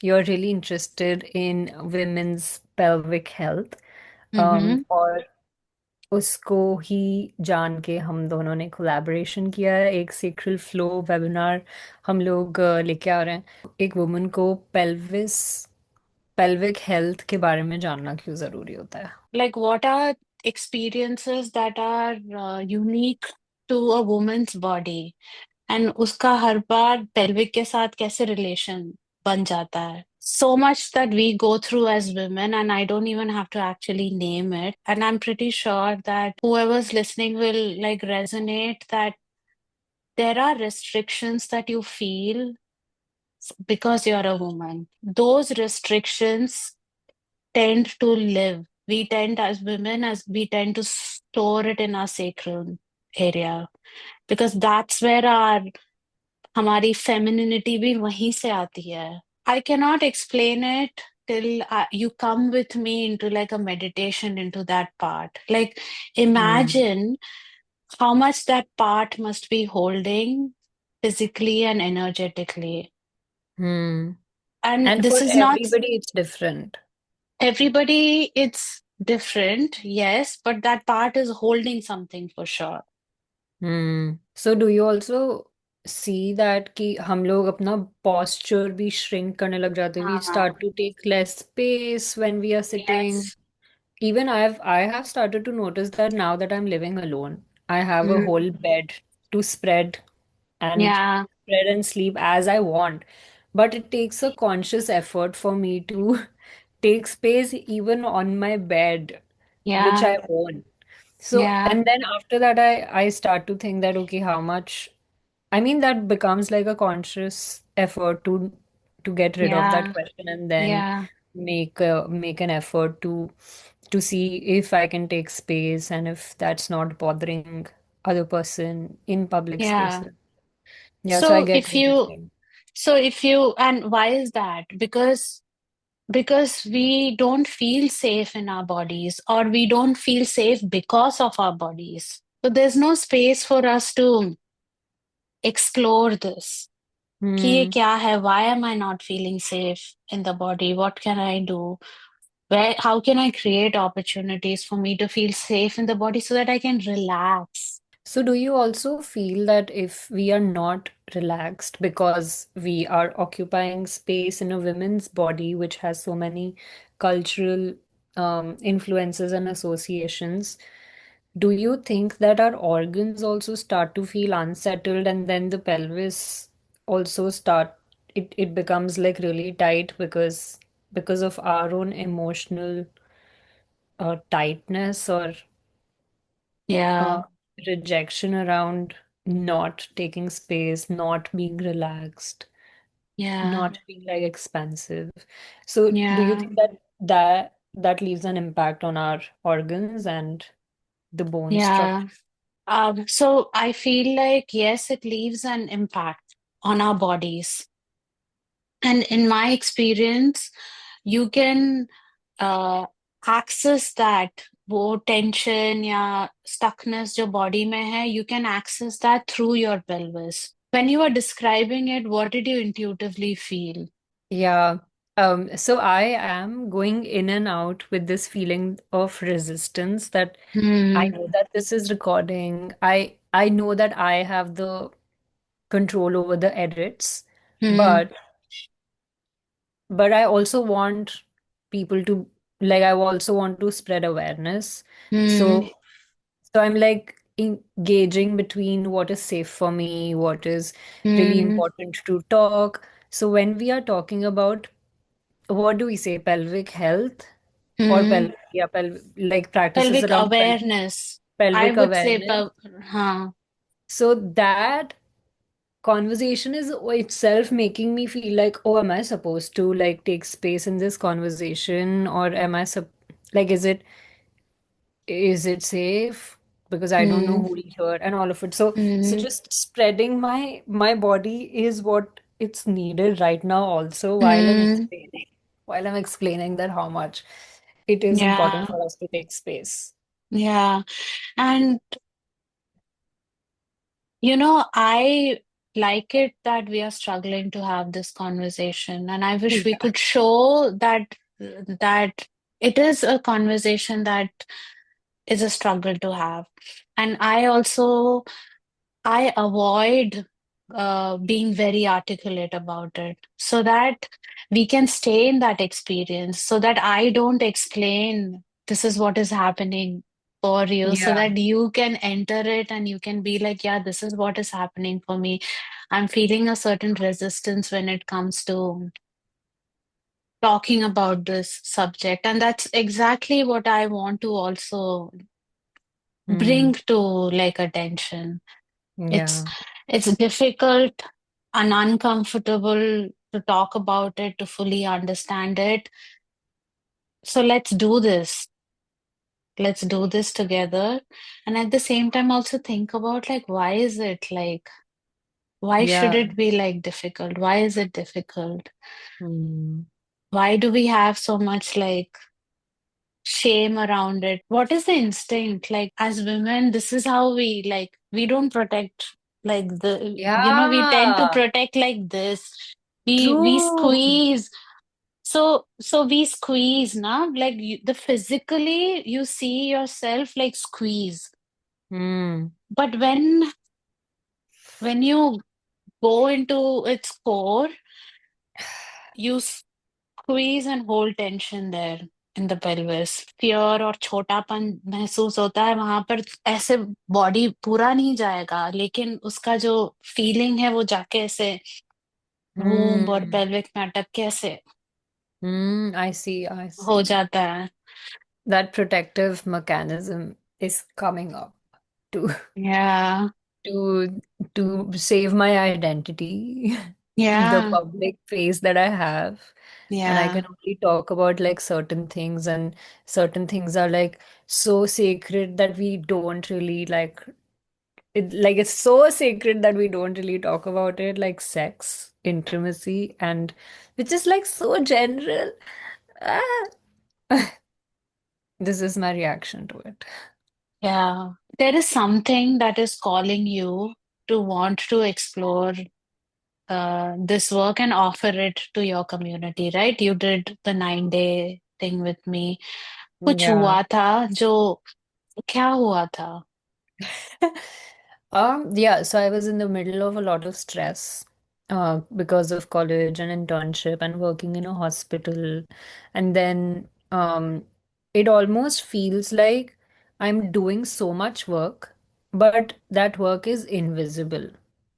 you're really interested in women's pelvic health. Mm-hmm. और उसको ही जान के हम दोनों ने कोलैबोरेशन किया है, एक सेक्रेल फ्लो वेबिनार हम लोग लेके आ रहे हैं। एक वुमन को पेल्विक हेल्थ के बारे में जानना क्यों जरूरी होता है? Like, what are experiences that are unique to a woman's body? And उसका हर बार pelvic के साथ कैसे relation बन जाता है? So much that we go through as women, and I don't even have to actually name it. And I'm pretty sure that whoever's listening will like resonate that there are restrictions that you feel because you're a woman. Those restrictions tend to live. We tend, as women, as we tend to store it in our sacral area because that's where our हमारी femininity भी वहीं से आती है. I cannot explain it till you come with me into like a meditation into that part. Like, hmm. imagine how much that part must be holding physically and energetically. Hmm. And and this for is not everybody it's different. everybody, it's different, yes, but that part is holding something for sure. So do you also see that कि हम लोग अपना posture भी shrink करने लग जाते हैं, we हाँ, start to take less space when we are sitting? yes. Even I have started to notice that now that I'm living alone, I have a whole Mm, bed to yeah, spread and sleep as I want. But it takes a conscious effort for me to take space even on my bed, which yeah, I own. So, yeah, and then after that, I start to think that, okay, how much, I mean, that becomes like a conscious effort to get rid of that yeah, question, and then yeah, make an effort to see if I can take space and if that's not bothering other person in public yeah. spaces. Yeah, so I So get if what you're you, saying. and why is that? Because we don't feel safe in our bodies, or we don't feel safe because of our bodies. So there's no space for us to explore this. कि ये Hmm. क्या है? Why am I not feeling safe in the body? What can I do? How can I create opportunities for me to feel safe in the body so that I can relax? So do you also feel that if we are not relaxed because we are occupying space in a woman's body, which has so many cultural influences and associations, do you think that our organs also start to feel unsettled, and then the pelvis also it becomes like really tight because of our own emotional tightness or uh, Yeah, rejection around not taking space, not being relaxed, yeah, not being like expansive. So do you yeah, think that leaves an impact on our organs and the bone yeah. structure? So I feel like, yes, it leaves an impact on our bodies. And in my experience, you can uh, access that वो tension या stuckness जो body में है, you can access that through your pelvis. When you are describing it, what did you intuitively feel? Yeah. So I am going in and out with this feeling of resistance that I Hmm. know that this is recording. I know that I have the control over the edits, Hmm. but I also want people to, like, I also want to spread awareness. Hmm. So I'm like engaging between what is safe for me, what is really Hmm. important to talk. So when we are talking about, what do we say, pelvic health or Hmm. like practices Pelvic around awareness. I pelvic would say, awareness. huh. So that conversation is itself making me feel like, oh, am I supposed to like take space in this conversation, or am I like, is it safe? Because I don't know Hmm. who will hear and all of it. So Hmm. just spreading my body is what it's needed right now also, Hmm. while I'm explaining that how much it is important Yeah. for us to take space. Yeah. And I like it that we are struggling to have this conversation, and I wish we Yeah. could show that it is a conversation that is a struggle to have. And I avoid being very articulate about it so that we can stay in that experience, so that I don't explain this is what is happening for you, so Yeah. that you can enter it and you can be like, yeah, this is what is happening for me. I'm feeling a certain resistance when it comes to talking about this subject. And that's exactly what I want to also bring Mm. to like attention. It's Yeah. it's difficult and uncomfortable to talk about it, to fully understand it. So let's do this. Let's do this together. And at the same time, also think about like, why is it like, why should Yeah. it be like difficult? Why is it difficult? Mm. Why do we have so much like shame around it? What is the instinct? Like as women, this is how we like, we don't protect like we tend to Yeah. protect like this. We True. squeeze. So we squeeze, na? Like the physically you see yourself like squeeze. Mm. But when you go into its core, you squeeze and hold tension there in the pelvis. Fear और छोटापन महसूस होता है वहां पर, ऐसे body पूरा नहीं जाएगा, लेकिन उसका जो फीलिंग है वो जाके ऐसे वूम्ब और Mm. पेल्विक में अटक के ऐसे Mm. I see. I हो see. जाता है. That protective mechanism is coming up to Yeah, to to save my identity, the yeah, public face that I have. And I yeah, can only talk about like certain things, and certain things are like so sacred that we don't really like it, like it's so sacred that we don't really talk about it, like sex, intimacy, and which is like so general. Ah. This is my reaction to it. yeah. There is something that is calling you to want to explore this work and offer it to your community, right? You did the 9 day thing with me. कुछ Yeah. हुआ था जो क्या हुआ था? Yeah, so I was in the middle of a lot of stress because of college and internship and working in a hospital. And then it almost feels like I'm doing so much work, but that work is invisible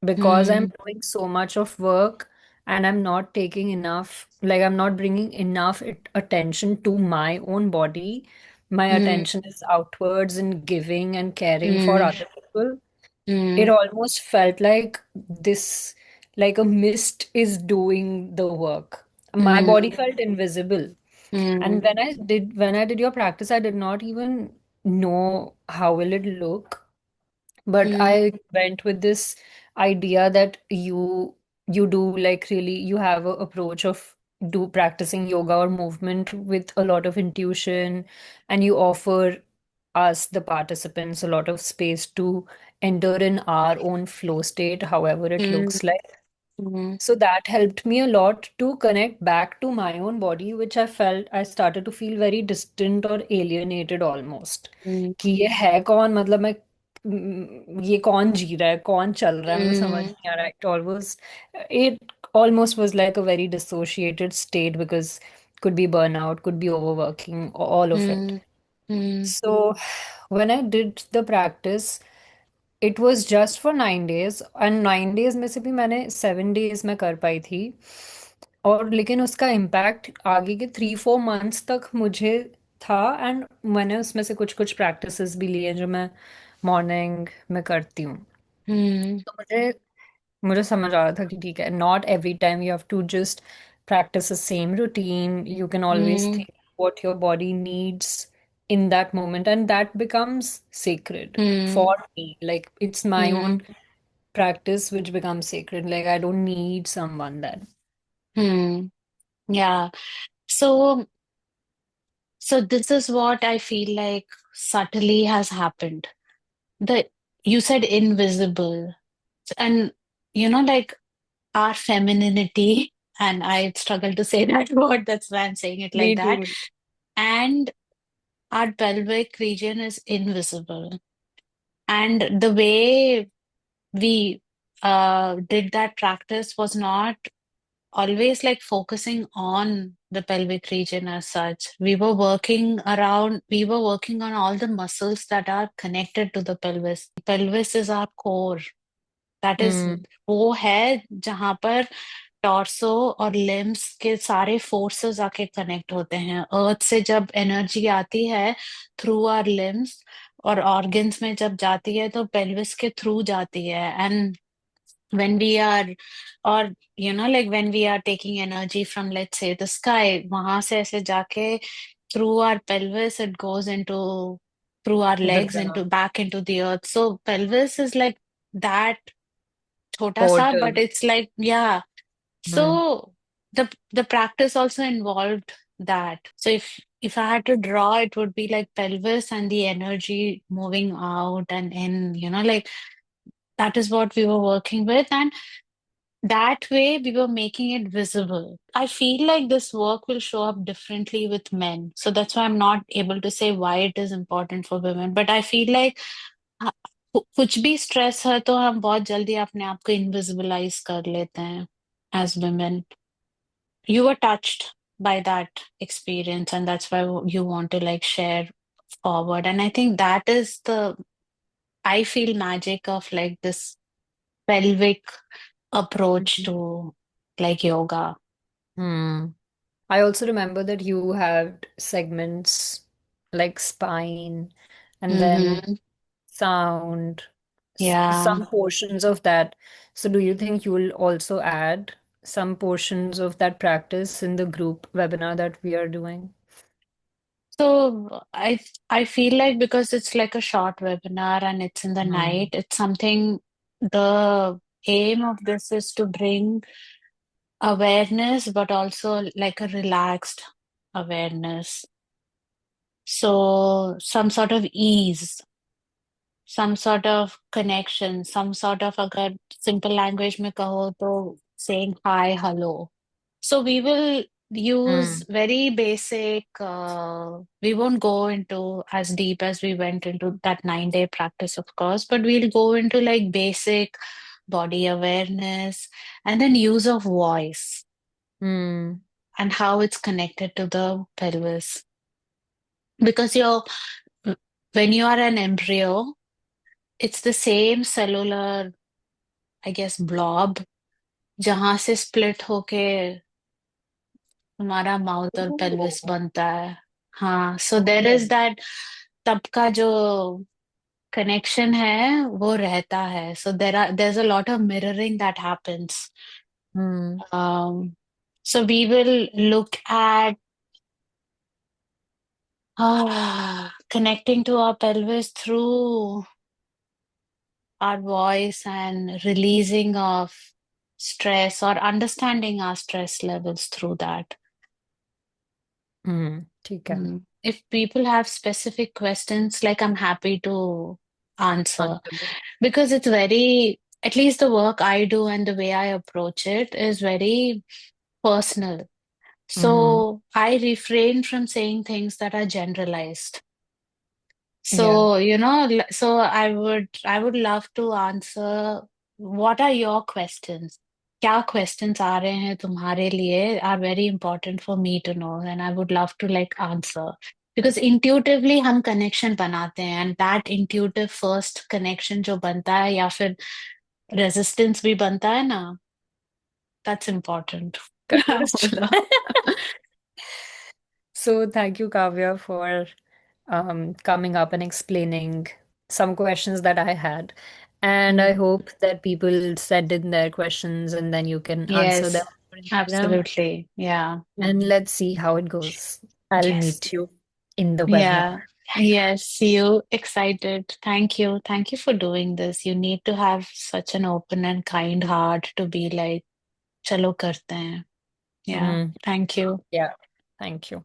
because I'm Hmm, doing so much of work and I'm not taking enough, like I'm not bringing enough attention to my own body. My hmm, attention is outwards and giving and caring for hmm, other people. It hmm, almost felt like this, like a mist is doing the work. My body hmm, felt invisible. hmm, And when I did your practice, I did not even know how will it look. But hmm, I went with this idea that you do like really you have a approach of do practicing yoga or movement with a lot of intuition, and you offer us the participants a lot of space to enter in our own flow state, however it hmm, looks like. hmm, So that helped me a lot to connect back to my own body, which I felt I started to feel very distant or alienated almost. hmm, कि ये है कौन, मतलब मैं ये कौन जी रहा है, कौन चल रहा है, मुझे समझ hmm, नहीं आ रहा. It almost was like a very dissociated state because could be burnout, could be overworking, all of it. hmm, hmm, So when I did the practice, it was just for 9 days, and 9 days में से भी मैंने 7 days में कर पाई थी. और लेकिन उसका इम्पैक्ट आगे के 3-4 months तक मुझे था. एंड मैंने उसमें से कुछ कुछ प्रैक्टिसेस भी लिए जो मैं मॉर्निंग में करती हूँ. hmm, तो मुझे समझ आ रहा था कि ठीक है, not every time you have to just practice the same routine. You can always hmm, think what your body needs in that moment, and that becomes sacred for hmm, me. Like it's my own hmm, practice which becomes sacred. Like I don't need someone then. hmm. Yeah. So so this is what I feel like subtly has happened. The You said invisible, and like our femininity, and I struggle to say that word, that's why I'm saying it like Me that. too. And our pelvic region is invisible. And the way we did that practice was not always like focusing on the pelvic region as such. We were working on all the muscles that are connected to the pelvis. Pelvis is our core. That is, Hmm. वो है जहां पर torso और limbs के सारे forces आके connect होते हैं। अर्थ से जब एनर्जी आती है थ्रू आवर लिम्स और ऑर्गन्स में जब जाती है तो पेल्विस के थ्रू जाती है। And when we are or like when we are taking energy from, let's say, the sky, वहां से ऐसे जाके through our pelvis it goes into through our The legs into ground back into the earth. So pelvis is like that छोटा सा, but portal. it's like, yeah. Hmm. So the practice also involved that. So if I had to draw, it would be like pelvis and the energy moving out and in, like that is what we were working with. And that way we were making it visible. I feel like this work will show up differently with men. So that's why I'm not able to say why it is important for women. But I feel like हाँ, कुछ भी stress है तो हम बहुत जल्दी अपने आप को इनविजिबलाइज कर लेते हैं as women. You were touched by that experience, and that's why you want to like share forward. And I think that is the, I feel, magic of like this pelvic approach to like yoga. Hmm. I also remember that you had segments like spine and then Mm-hmm. sound, Yeah. some portions of that. So, do you think you will also add some portions of that practice in the group webinar that we are doing? So I feel like because it's like a short webinar and it's in the night, Hmm. it's something, the aim of this is to bring awareness, but also like a relaxed awareness. So some sort of ease, some sort of connection, some sort of, अगर simple language में कहो तो saying hi, hello. So we will use Hmm. very basic, we won't go into as deep as we went into that 9-day practice, of course, but we'll go into like basic body awareness and then use of voice Hmm. and how it's connected to the pelvis. Because when you are an embryo, it's the same cellular, I guess, blob, जहां से split होके तुम्हारा mouth और pelvis Oh. बनता है। हाँ, so there is Okay. that, तब का जो कनेक्शन है वो रहता है। So there's a lot of mirroring that happens. Hmm. Um, so we will look at connecting to our pelvis through our voice and releasing of stress or understanding our stress levels through that. ठीक है. Mm. If people have specific questions, like I'm happy to answer Answer them. because it's very, at least the work I do and the way I approach it is very personal. Mm-hmm. So I refrain from saying things that are generalized. Yeah. So, so I would love to answer, what are your questions? क्या questions आ रहे हैं तुम्हारे लिए are very important for me to know, and I would love to like answer. Because intuitively हम connection बनाते हैं, and that intuitive first connection जो बनता है या फिर resistance भी बनता है ना, that's important. Correct. बोला। So thank you, Kavya, for coming up and explaining some questions that I had. And I Mm. hope that people send in their questions and then you can answer them Yes, on Instagram. absolutely. Yeah. And let's see how it goes. I'll Yes. meet you in the Yeah. webinar. Yes. See you excited. Thank you. Thank you for doing this. You need to have such an open and kind heart to be like, चलो करते हैं. Yeah. Mm, Thank you. yeah. Thank you.